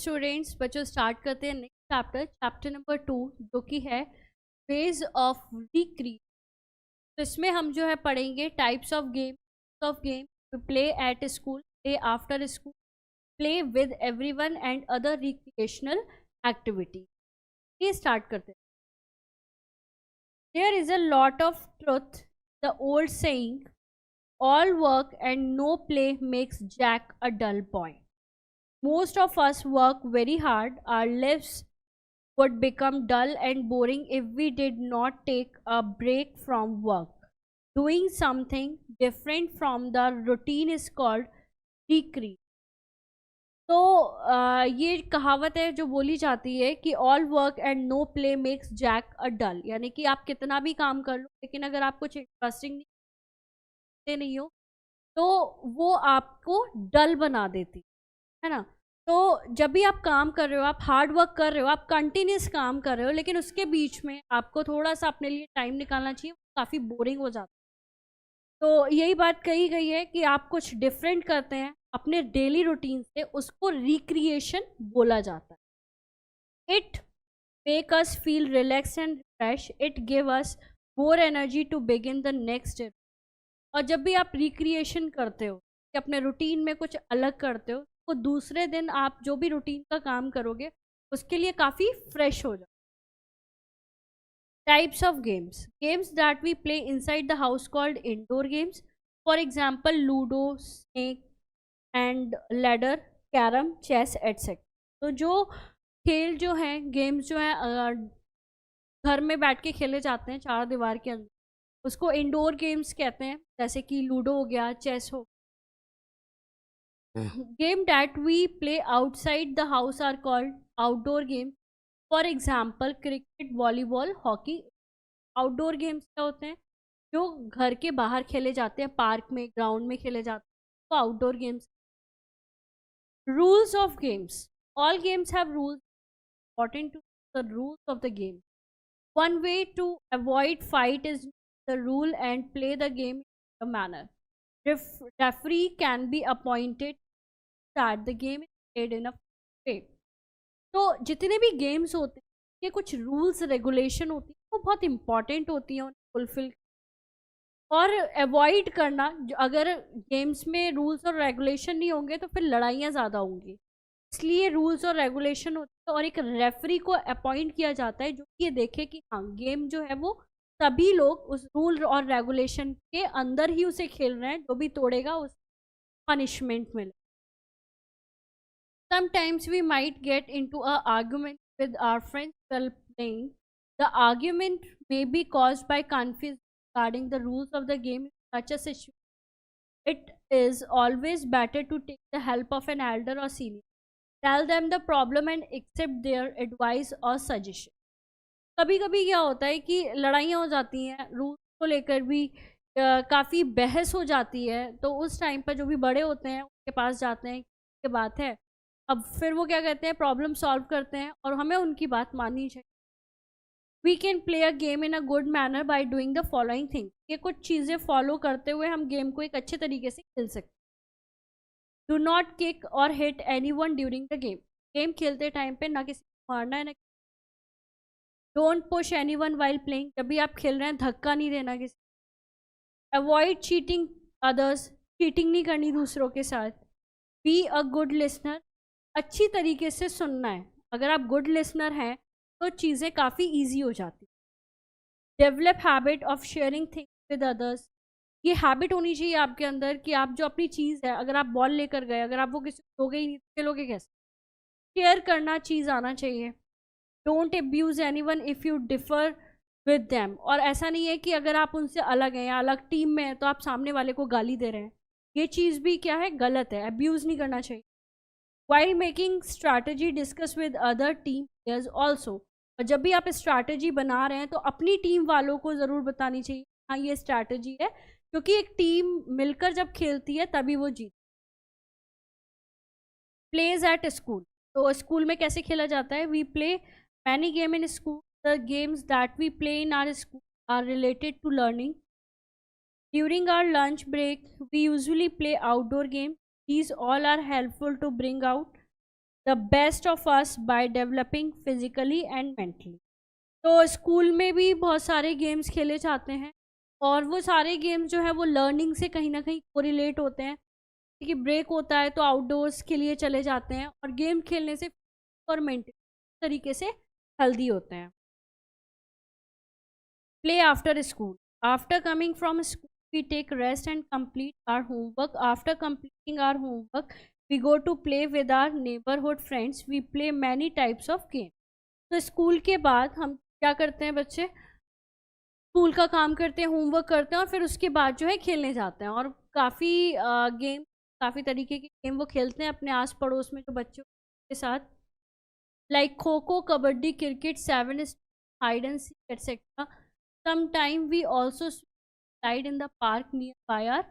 Students, बच्चों start करते हैं नेक्स्ट चैप्टर नंबर 2, जो कि है वेज ऑफ रिक्रिएशन। तो इसमें हम जो है पढ़ेंगे types of game play at school, play after school, play with everyone and other recreational activity. ये स्टार्ट करते हैं। There is a lot of truth the old saying, all work and no play makes Jack a dull boy. Most of us work very hard. Our lives would become dull and boring if we did not take a break from work. Doing something different from the routine is called recreation. तो ये कहावत है जो बोली जाती है कि all work and no play makes Jack a dull, यानी कि आप कितना भी काम कर लो लेकिन अगर आप कुछ इंटरेस्टिंग नहीं हो तो वो आपको डल बना देती है ना। तो जब भी आप काम कर रहे हो, आप हार्ड वर्क कर रहे हो, आप कंटिन्यूस काम कर रहे हो, लेकिन उसके बीच में आपको थोड़ा सा अपने लिए टाइम निकालना चाहिए, काफ़ी बोरिंग हो जाता है। तो यही बात कही गई है कि आप कुछ डिफरेंट करते हैं अपने डेली रूटीन से, उसको रिक्रिएशन बोला जाता है। It make us feel relax and fresh, it give us more energy to begin the next day. और जब भी आप रिक्रिएशन करते हो कि अपने रूटीन में कुछ अलग करते हो, तो दूसरे दिन आप जो भी रूटीन का काम करोगे उसके लिए काफ़ी फ्रेश हो जाओ। Types of games that we play inside the house called indoor games, for example ludo, snake and ladder, carrom, chess etcetera. तो जो खेल जो हैं, गेम्स जो हैं घर में बैठ के खेले जाते हैं चार दीवार के अंदर, उसको इंडोर गेम्स कहते हैं, जैसे कि लूडो हो गया, चेस हो। Game that we play outside the house are called outdoor game, for example cricket, volleyball, hockey. Outdoor games क्या होते हैं? जो घर के बाहर खेले जाते हैं, पार्क में, ग्राउंड में खेले जाते हैं, तो outdoor games. Rules of games, all games have rules, important to the rules of the game. One way to avoid fight is the rule and play the game in a manner. Referee can be appointed that the game is played in a way. तो जितने भी games होते हैं ये कुछ rules regulation होती है, वो बहुत इंपॉर्टेंट होती है उन्हें फुलफिल और अवॉइड करना। अगर गेम्स में रूल्स और रेगुलेशन नहीं होंगे तो फिर लड़ाइयाँ ज़्यादा होंगी, इसलिए रूल्स और रेगुलेशन होते हैं और एक रेफरी को अपॉइंट किया जाता है जो कि ये देखे कि हाँ गेम जो है वो सभी लोग उस रूल और रेगुलेशन के अंदर ही उसे खेल रहे हैं, जो भी तोड़ेगा उस पनिशमेंट मिले। Sometimes we might get into an argument with our friends while playing. The argument may be caused by confusion regarding the rules of the game. In such a situation, it is always better to take the help of an elder or senior. Tell them the problem and accept their advice or suggestion. कभी कभी क्या होता है कि लड़ाइयाँ हो जाती हैं, रूल्स को लेकर भी काफ़ी बहस हो जाती है, तो उस टाइम पर जो भी बड़े होते हैं उनके पास जाते हैं कि बात है, अब फिर वो क्या कहते हैं, प्रॉब्लम सॉल्व करते हैं और हमें उनकी बात माननी चाहिए। We can play a game in a good manner by doing the following thing. ये कुछ चीज़ें फॉलो करते हुए हम गेम को एक अच्छे तरीके से खेल सकते हैं। डू नॉट किक और hit any one during the game. Game खेलते टाइम पे ना किसी को मारना है ना। Don't push any one while playing. जब भी आप खेल रहे हैं धक्का नहीं देना किसी। Avoid cheating others. चीटिंग नहीं करनी दूसरों के साथ। Be a good listener. अच्छी तरीके से सुनना है। अगर आप गुड लिसनर हैं तो चीज़ें काफ़ी ईजी हो जाती। Develop habit of sharing things with others. ये हैबिट होनी चाहिए आपके अंदर कि आप जो अपनी चीज़ है, अगर आप बॉल लेकर गए, अगर आप वो किसी को दोगे ही नहीं तो खेलोगे कैसे? शेयर करना चीज़ आना चाहिए। Don't abuse any one if you differ with them. और ऐसा नहीं है कि अगर आप उनसे अलग हैं या अलग टीम में हैं तो आप सामने वाले को गाली दे रहे हैं, ये चीज़ भी क्या है, गलत है। एब्यूज़ नहीं करना चाहिए। While making strategy discuss with other team players also. और जब भी आप स्ट्रैटेजी बना रहे हैं तो अपनी टीम वालों को ज़रूर बतानी चाहिए हाँ ये स्ट्रैटेजी है, क्योंकि एक टीम मिलकर जब खेलती है तभी वो जीत। Plays at school. तो स्कूल में कैसे खेला जाता है? We play many game in school. The games that we play in our school are related to learning. During our lunch break we usually play outdoor game. These all are helpful to bring out the best of us by developing physically and mentally. तो school में भी बहुत सारे games खेले जाते हैं और वो सारे गेम्स जो है वो लर्निंग से कहीं ना कहीं कोरिलेट होते हैं, क्योंकि ब्रेक होता है तो आउटडोर्स के लिए चले जाते हैं और गेम खेलने से और मेंटल तरीके से हेल्दी होते हैं. Play after school. After coming from school, we take rest and complete our homework. After completing our homework, we go to play with our neighborhood friends. We play many types of games. तो school के बाद हम क्या करते हैं बच्चे? School का काम करते हैं, होमवर्क करते हैं और फिर उसके बाद जो है खेलने जाते हैं और काफ़ी गेम, काफ़ी तरीके के गेम वो खेलते हैं अपने आस पड़ोस में जो बच्चों के साथ, like kho kho, kabaddi, cricket, seven, hide and seek etcetera. Sometime we also slide in the park nearby our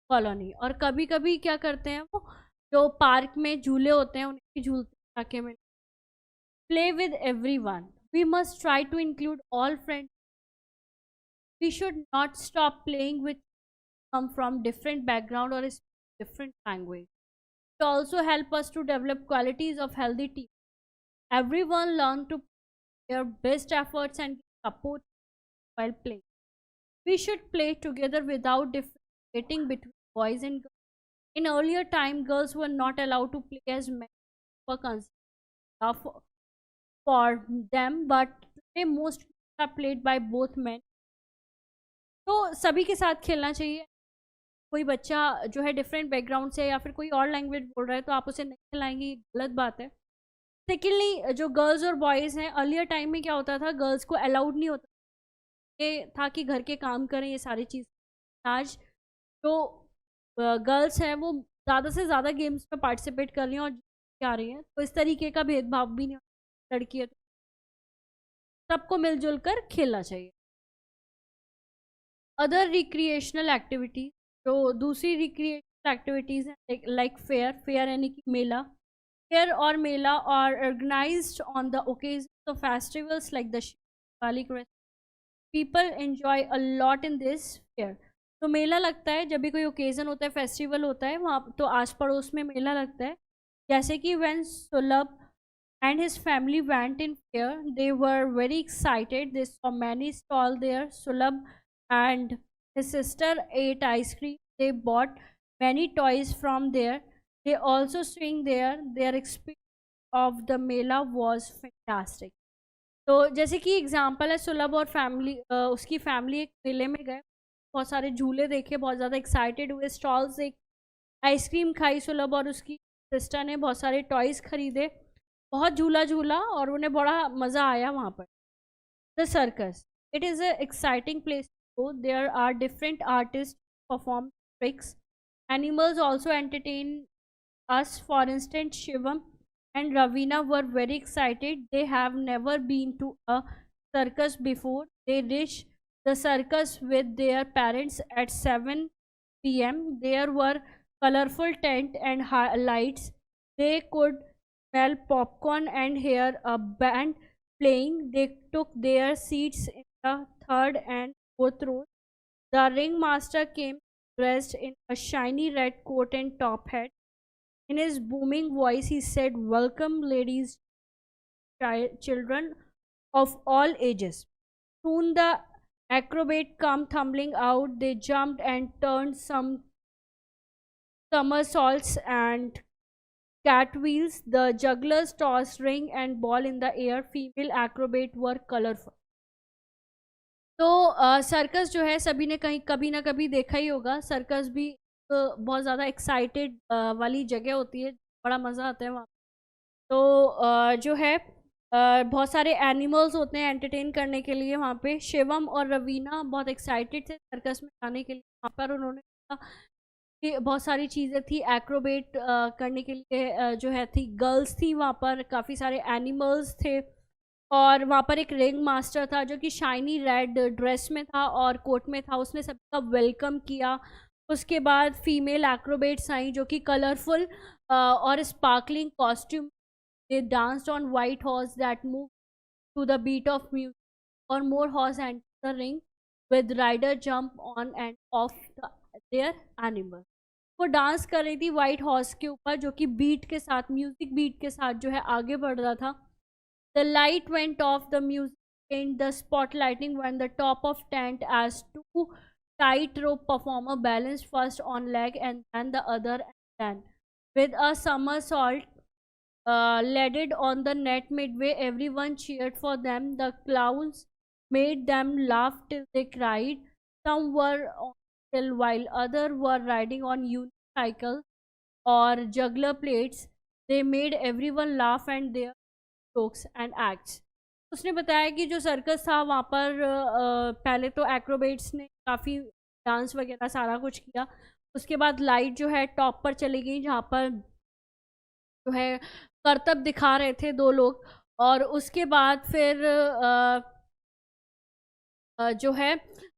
colony. और कभी कभी क्या करते हैं वो जो पार्क में झूले होते हैं उनकी झूलते जाके में. Play with everyone. We must try to include all friends. We should not stop playing with come from different background or different language. It also help us to develop qualities of healthy team. Everyone learn to their best efforts and support while playing. We should play together without differentiating between boys and girls. In earlier time, girls were not allowed to play as men were considered for them, but today most are played by both men. तो सभी के साथ खेलना चाहिए. कोई बच्चा जो है डिफरेंट बैकग्राउंड से या फिर कोई और लैंग्वेज बोल रहा है तो आप उसे नहीं खिलाएंगे, गलत बात है. सेकेंडली, जो गर्ल्स और बॉयज़ हैं, अर्लियर टाइम में क्या होता था, गर्ल्स को अलाउड नहीं होता, ये था कि घर के काम करें, ये सारी चीज़. आज जो गर्ल्स हैं वो ज़्यादा से ज़्यादा गेम्स में पार्टिसिपेट कर रही हैं और आ रही हैं, तो इस तरीके का भेदभाव भी नहीं होता. लड़की है तो सबको मिलजुल कर खेलना चाहिए. अदर रिक्रिएशनल एक्टिविटीज, जो दूसरी रिक्रिएशनल एक्टिविटीज़ हैं, लाइक फेयर. फेयर यानी कि मेला. फेयर और मेला are organised on the occasion of festivals like the Diwali, Christmas. People enjoy a lot in this fair. तो मेला लगता है जब भी कोई ओकेजन होता है, फेस्टिवल होता है, वहाँ तो आस पड़ोस में मेला लगता है. जैसे कि व्हेन सुलभ and his family went in fair, they were very excited. They saw many stalls there. Sulabh and his sister ate ice cream. They bought many toys from there. They also swing there. Their experience of the mela was fantastic. तो जैसे कि example है, सुलभ और family, उसकी family एक मेले में गए, बहुत सारे झूले देखे, बहुत ज़्यादा एक्साइटेड हुए, स्टॉल्स देख, आइसक्रीम खाई सुलभ और उसकी सिस्टर ने, बहुत सारे टॉयज़ खरीदे, बहुत झूला झूला और उन्हें बड़ा मज़ा आया वहाँ पर. The circus, it is a exciting place. So there are different artists perform tricks. Animals also entertain us. For instance, Shivam and Ravina were very excited. They have never been to a circus before. They reached the circus with their parents at 7 p.m. There were colorful tent and lights. They could smell popcorn and hear a band playing. They took their seats in the third and fourth row. The ringmaster came dressed in a shiny red coat and top hat. In his booming voice, he said, "Welcome, ladies, children of all ages." Soon the acrobat came tumbling out. They jumped and turned some somersaults and cartwheels. The jugglers tossed ring and ball in the air. Female acrobat were colorful. तो circus जो है सभी ने कहीं कभी ना कभी देखा ही होगा. सर्कस भी बहुत ज़्यादा एक्साइटेड वाली जगह होती है, बड़ा मज़ा आता है वहाँ. तो जो है बहुत सारे एनिमल्स होते हैं एंटरटेन करने के लिए वहाँ पे. शिवम और रवीना बहुत एक्साइटेड थे सर्कस में जाने के लिए. वहाँ पर उन्होंने कहा कि बहुत सारी चीज़ें थी एक्रोबेट करने के लिए, जो है थी गर्ल्स थी वहाँ पर, काफ़ी सारे एनिमल्स थे और वहाँ पर एक रिंग मास्टर था जो कि शाइनी रेड ड्रेस में था और कोट में था. उसने सबका वेलकम किया. उसके बाद फीमेल एक्रोबेट्स आई जो कि कलरफुल और sparkling costume. They danced on white horse that move to the beat of music और more horse and the ring with rider jump on and off their animal. वो डांस कर रही थी व्हाइट हॉर्स के ऊपर, जो कि बीट के साथ, म्यूजिक बीट के साथ जो है आगे बढ़ रहा था। The light went off, the music and the spot lighting on the top of tent as two tightrope performer balanced first on leg and then the other, and then with a somersault landed on the net midway. Everyone cheered for them. The clowns made them laugh till they cried. Some were on hill while others were riding on unicycles or juggler plates. They made everyone laugh and their jokes and acts. उसने बताया कि जो circus था वहाँ पर पहले तो एक्रोबेट्स ने काफ़ी डांस वगैरह सारा कुछ किया। उसके बाद लाइट जो है टॉप पर चली गई, जहाँ पर जो है करतब दिखा रहे थे दो लोग। और उसके बाद फिर जो है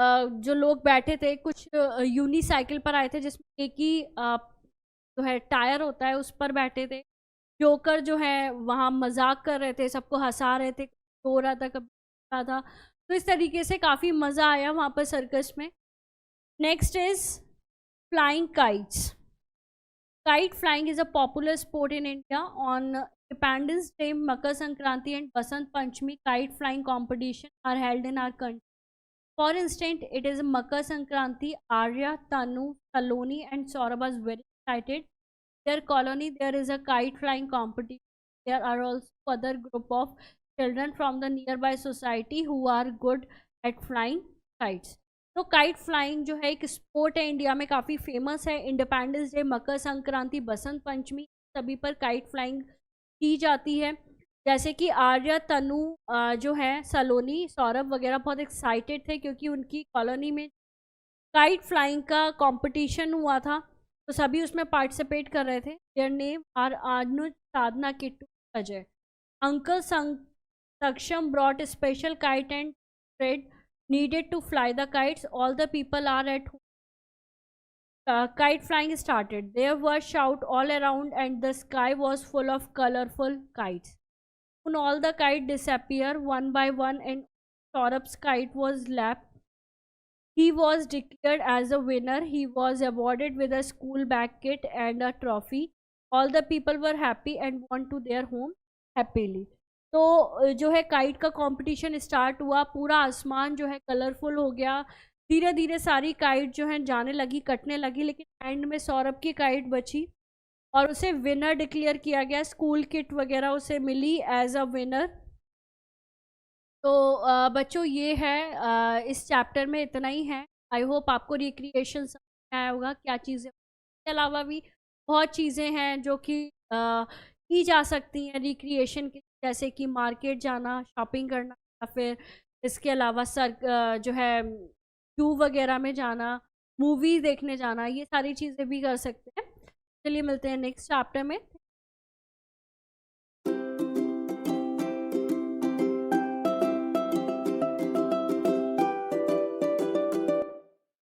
जो लोग बैठे थे कुछ यूनिसाइकिल पर आए थे, जिसमें एक ही जो है टायर होता है उस पर बैठे थे। जोकर जो है वहाँ मजाक कर रहे थे, सबको हंसा रहे थे, सो रहा था, कभी रहा था। तो इस तरीके से काफ़ी मज़ा आया वहाँ पर सर्कस में। Next is flying kites. Kite flying is a popular sport in India. On Independence Day, Makar Sankranti and Basant Panchami, kite flying competition are held in our country. For instance, it is Makar Sankranti. Arya, Tanu, Saloni and Saurabh are very excited. Their colony, there is a kite flying competition. There are also other group of children from the nearby society who are good at flying kites. तो kite flying जो है एक sport है, India में काफ़ी famous है। Independence day, Makar Sankranti, Basant Panchami सभी पर काइट फ्लाइंग की जाती है। जैसे कि आर्या, तनु जो है, सलोनी, सौरभ वगैरह बहुत एक्साइटेड थे क्योंकि उनकी कॉलोनी में काइट फ्लाइंग का कंपटीशन हुआ था, तो सभी उसमें पार्टिसिपेट कर रहे थे। Their name are Anuj, Sadhana, Kittu, Ajay. Uncle Saksham brought special kite and thread needed to fly the kites. All the people are at home. Kite flying started. There were shouts all around and the sky was full of colorful kites. Soon all the kites disappeared one by one and Saurabh's kite was left. He was declared as a winner. He was awarded with a school bag kit and a trophy. All the people were happy and went to their home happily. तो जो है kite का competition start हुआ, पूरा आसमान जो है colourful हो गया। धीरे धीरे सारी काइट जो है जाने लगी, कटने लगी, लेकिन एंड में सौरभ की काइट बची और उसे विनर डिक्लेयर किया गया। स्कूल किट वगैरह उसे मिली एज अ विनर। तो बच्चों ये है इस चैप्टर में इतना ही है। आई होप आपको रिक्रिएशन समझ आया होगा क्या चीज़ें। इसके अलावा भी बहुत चीज़ें हैं जो कि की जा सकती हैं रिक्रिएशन के, जैसे कि मार्केट जाना, शॉपिंग करना, या फिर इसके अलावा जो है जू वगैरह में जाना, मूवी देखने जाना, ये सारी चीज़ें भी कर सकते हैं। चलिए मिलते हैं नेक्स्ट चैप्टर में।